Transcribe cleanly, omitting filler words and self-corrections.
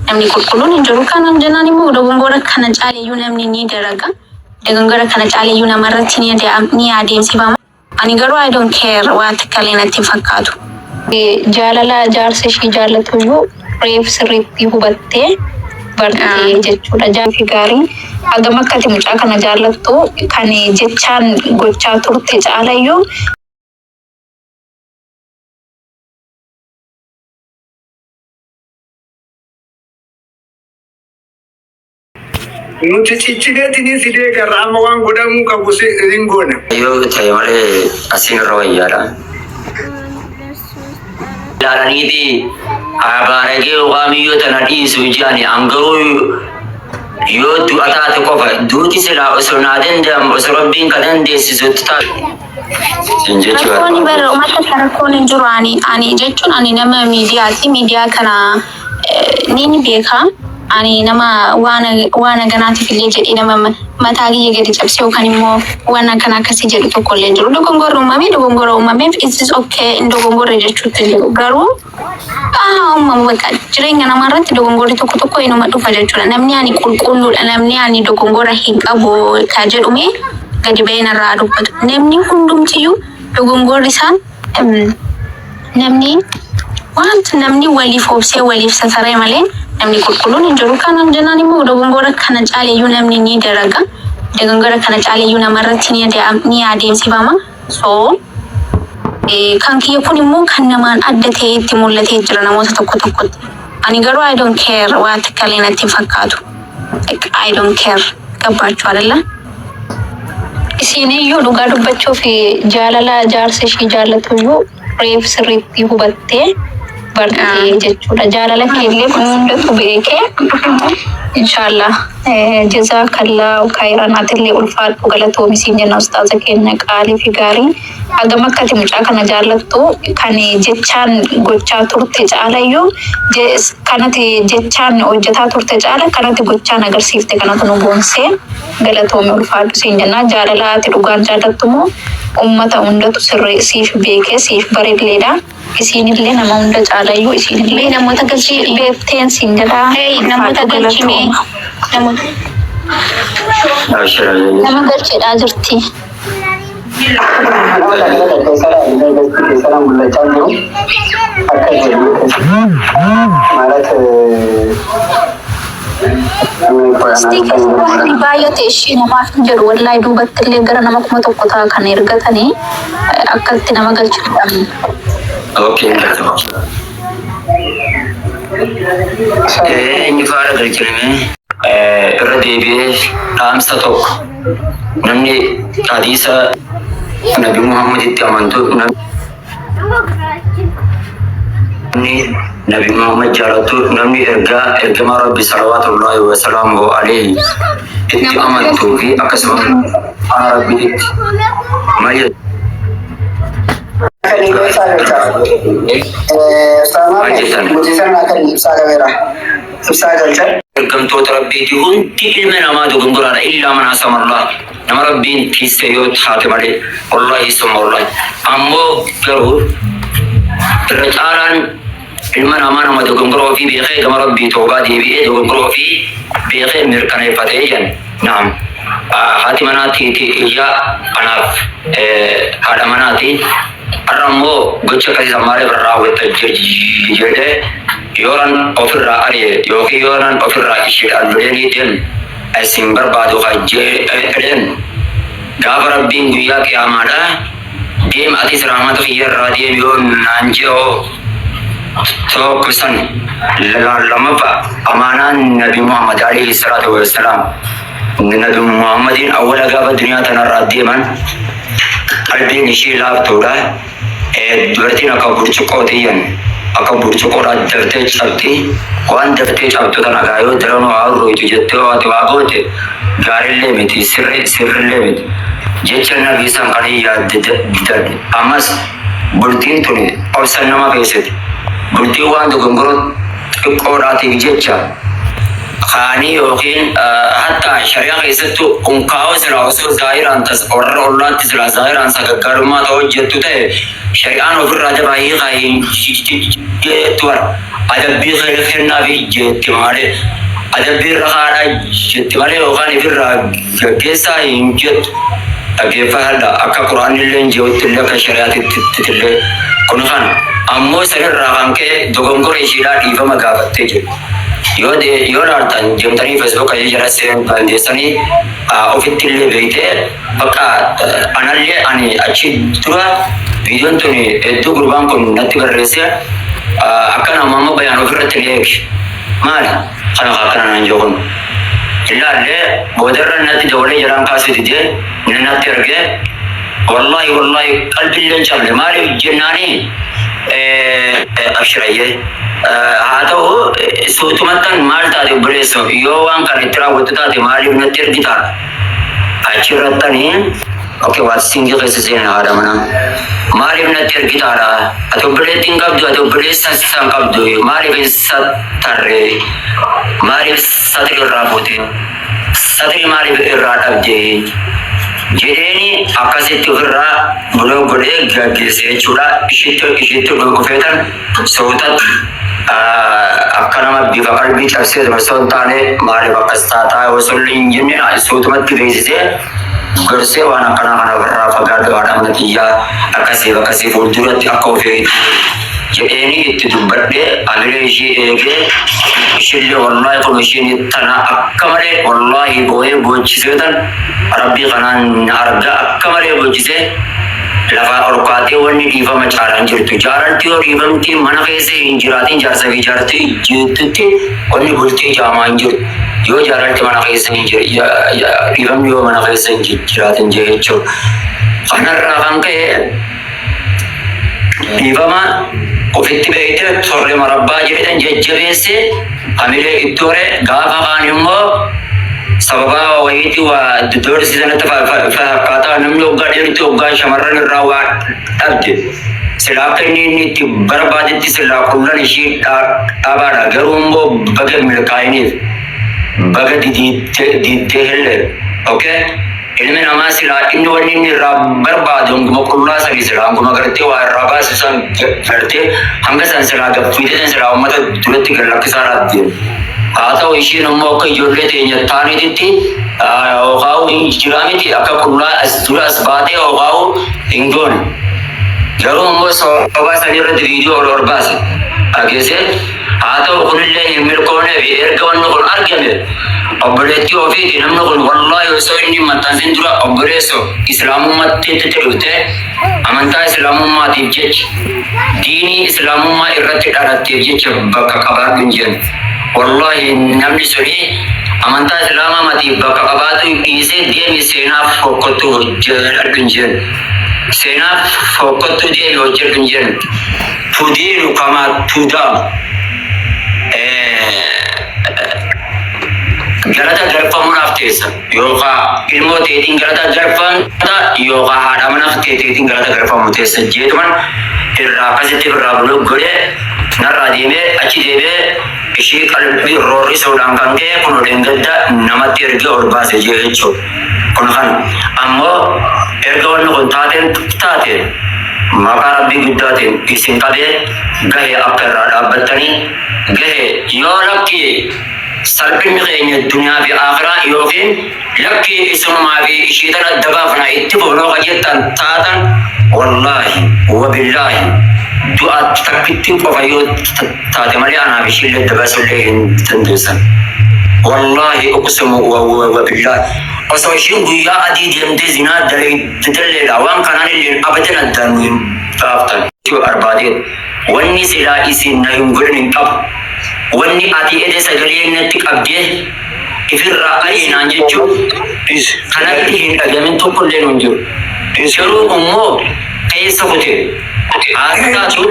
namni qulqulluun hin jiru. Kanaan jennaan immoo dogongora kana caaleeyyuu namni ni dalaga. Dogongora kana caaleeyyuu namarratti ni adeemsifama. Ani garuu I don't care waan takkalee natti fakkaatu. Jaalala jaarsa ishee jaallatuyyuu reef sirriitti hubattee bartee jechuudha. Jaarsi gaarii hagam akkati mucaa kana jaallattu kan jechaan gochaa turte caalayyuu nuti ciccineetini sidee garra amma waan godhamuu qabu hin goone. Yoo ta'e malee asiin irra wayyaadha. Ilaalaniiti abaaragee waamiyyoo tana dhiisu ijaani angaruu yoo du'a taate qofa duuti silaa osoo naa danda'amu osoo rabbiin kan dandeessisutti taate. Rakkoon bara uummata rakkoon hin jiru ani jechuun ani nama miidiyaati. Miidiyaa kana ni beekaa. Ani nama waan ganaatiif illee jedhee nama mataa kiyya gadi cabsee yookaan immoo waan akkana akkasii jedhu tokko illee jiru. Dogongora uumameef is okay in dogongora jechuutti jiru. Garuu uumamu bakka jireenya namarratti dogongorri tokko inuma dhufa jechuudha. Namni ani qulqulluudha, namni ani dogongora hin qabu ka jedhume gadi ba'ee narraa dubbatu. Namni hundumtiyyuu dogongorri isaan namni waliif obsee waliif sasaree malee namni qulqulluun hin jiru. Kanaan jennaan immoo dogongora kana caaleeyyuu namni ni dalaga. Dogongora kana caaleeyyuu namarratti ni adeemsifama. So kan kiyya kun immoo kan namaan adda ta'e itti mul'atee jira namoota tokkotti. Ani garuu I don't care waan takkalee natti fakkaatu. I don't care gabaachuu adalla. Isiiniyyuu dhugaa dubbachuuf jaalala jaarsa ishee jaallatuyyuu reef sirriitti hubattee bartee jechuudha. Jaalala keellee hundatu beekee inshallah jazakallahu khairan atillee ulfaadhu galatoomi siin jenna ustaaza keenya qaalii fi gaarii. Hagam akkati mucaa kana jaallattu kan jechaan gochaa turte caalayyuu kanati jechaan hojjetaa turte caala kanatti gochaan agarsiifte kanatu nu boonsee galatoomi ulfaadhu siin jenna. Jaalala ati dhugaan jaallattu moo ummata hundatu sirrii siif beekee siif bareedleedha. Isinillee nama hunda caalayyuu isinillee namoota galchii beekteen siin jedha. Namoota galchimee nama galcheedhaa jirti. Baay'ate ishee namaaf hin jedhu wallahi duubatti illee gara nama 1,000 ta'a kan ergatanii akkatti nama galchuudhaan. Okay. Inni faara galchine irra deebi'ee dhaamsa tokko namni hadiisa Nabi Muhammaditti amantu namni Nabi Muhammad jaalatu namni ergama Rabbi salawaatullahi wa salaamuhu alayhi itti amantuu fi akkasumas Rabbiitti maal ergamtoota rabbiiti hundi ilma namaa dogongoraadha illaa man asamallah nama rabbiin tiiste yoo taate malee wallahi summa wallahi ammoo garuu irra caalaan ilma namaa nama dogongora ofii beekee gama rabbii toobaa deebi'ee dogongora ofii beekee mirkaneeffatee jan naam haati manaatiiti iyyaa anaaf haadha manaati arrammoo gocha akkasii maaliif raawwatta jedhee yooran ofirraa ari'e yookiin yooran ofirraa isheedhaan loleeniitiin isin barbaadu jedheen gaafa rabbiin guyyaa qiyaamaadhaa deema ati siraamata kiyyarraa deemi yoo naan jedhoo tokko san lammaffaa amaanaan Nabi Muhammad alayhi salaatu wassalaam Nabi Muhammadin awwala gaafa duniyaa tanarraa deeman qalbiin ishee laaftuudha. Dubartiin akka burcuqqootiyyaan akka burcuqqoodhaa daftee cabdi waan daftee cabdu tana gaayoo daranuu haa urrootu jettee waati waa goote gaarillee miti sirrillee miti jecha nabii san kan yaadde ammas bultiin tuni obsan nama keessatti bultiin waan dogongoroo xiqqoodhaatiif jecha خاني وكين حتى شريعة يسدو أنكاوس العصور ظاهرا تس أورر الله تسلا ظاهرا سكر ما توجه تته شريعة وفي الرجب هاي خاين تور أدب بيخير خيرنا في جت ماله أدب بيرخانا جت ماله وخاني في الرجب كيسا ينجت أجيب هذا أكا قرآن اللي نجوا تلك شريعة تتلك كنخان أمو سر الرقم كه دوغنغور إشيلا ديفا مقابل تيجي يود أرتان جمتاني فيسبوك أجي جراسين بانديساني أوفيت اللي بيته بقى أنا اللي أني أشيد ترى فيديو توني إدو غربان كون نتي بريسيا أكنا ماما بيان أوفيت اللي ماله خنا خنا نجوم إلا اللي بودر نتي دولة جرام كاسي تيجي نتي رجع والله قلبي اللي نشامل مالي جناني أبشرية هذا هو سوت متن مال تادي بريسو يوان كان يترا وتادي مالي نتير جيتار أشيرتني أوكي واتسينج كيسين هذا منا مالي نتير جيتارا أتو بريتين كابدو أتو بريس سان كابدو مالي بيس تاري مالي ساتري رابوتي ساتري مالي بيرات أبدي جيريني أكاسيت تفرّا بلو بدي جالسة چودا إشيتو بكوفيتان سوتات أكنا ما بيفكر بيتشاسي بسون تاني ماري بكستاتا وسولين جميع سوتمات كريزة غرسي وانا كنا برا فقاد وانا منتيجا أكاسي فولدورات أكوفيت جيريني تدبرده أغليشي إيجي شيل والله كل تنا أكمله والله بوجسيتان ربي خنان أرجع أكمله بوجسه لفا أرقاتي وني ديفا مچاران جرتو جاران تيو ديفا متي منا كيسه إنجراتين جارسا في جارتي جتتي وني بولتي جامان جر يو جاران تي منا كيسه إنجر يا ديفا ميو منا كيسه إنجراتين جيتشو خنا رقم كه ديفا ما وفيت بيته ثورة مربع جبتن جبيسه أميله إتورة غافا خانيمو سببا ويتي ودور سيدنا فهكاتا نملو غادي توغا شمرن الراوات أبدي سلاكني نيتي بربادتي سلا كلنا شيء أبانا غرومبو بغير ملكايني بغير دي تهل أوكي إلمن أما سلا إنه وني راب بربادون مكلنا سبي سلا كم أغرتي واربا سان فرتي هنگا سان سلا غفيدة سلا أمتا دولتي كلا كسارات دي هذا ويشي نمو كيجولة تيجي تاني تيتي أوغاو إنجرامي تي أكا كلنا أسدولا أسباتي أوغاو إنجون جرو مو سوابا سنيرة فيديو أورباس أكيسه هذا وكل اللي يملكونه في إركون نقول أرجمه أبريتي وفي نم نقول والله يسويني متنزل درا أبريسو إسلام ما تتلوته أمانتا إسلام ما تيجي ديني إسلام ما إرتي على تيجي بك كبار بنجن والله نمني سوري أمانتا إسلام ما تيجي بك كبار إيسه دين سينا فوقتو جر بنجن سينا فوقتو دين وجر بنجن فودين كما تودا galata garfam munafteesa yookaa ilmoo teetiin galata garfam yookaa haadha manaf teetiin galata garfam teessa jeetuman irraa akkasitti irraa bulu godhee narraa deemee achi deemee ishii qalbii roorrisuudhaan kan ka'e kun waliin gadda namatti erga ol baase jee jechuudha. Kun kan ammoo erga wanni kun taate maqaa rabbii guddaatiin isin qabee gahee akka irraa dhaabbattanii gahee yoo lakkii سلبي مغني الدنيا في آخرة يوكين لكي اسم ما في شيء ترى دبافنا اتفقنا قجتا تاتا والله وبالله دعاء تكتب وفيوت تاتا مالي أنا بشيء للدباس اللي تندوسا والله أقسم وبالله وسوشين قيا أدي ديمتي زنا دليل وان كان اللي أبدا الدنيا فافتن شو أربعين واني سلا إسين نيوم قرن أب wanni ati ede sagalee natti qabdee ifirraa ayinaan jechuun kanatti hin dhagamin tokko illee hin jiru. Garuu immoo keessa kute haasa'atu